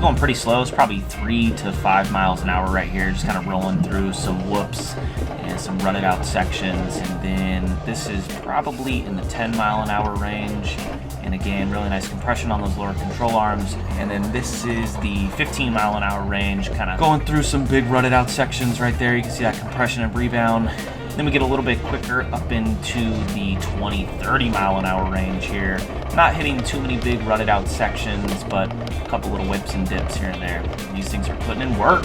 going pretty slow. It's probably 3 to 5 miles an hour right here, just kind of rolling through some whoops and some rutted out sections. And then this is probably in the 10 mile an hour range. And again, really nice compression on those lower control arms. And then this is the 15 mile an hour range, kind of going through some big rutted out sections right there. You can see that compression and rebound. Then we get a little bit quicker up into the 20, 30 mile an hour range here. Not hitting too many big rutted out sections, but a couple little whips and dips here and there. These things are putting in work.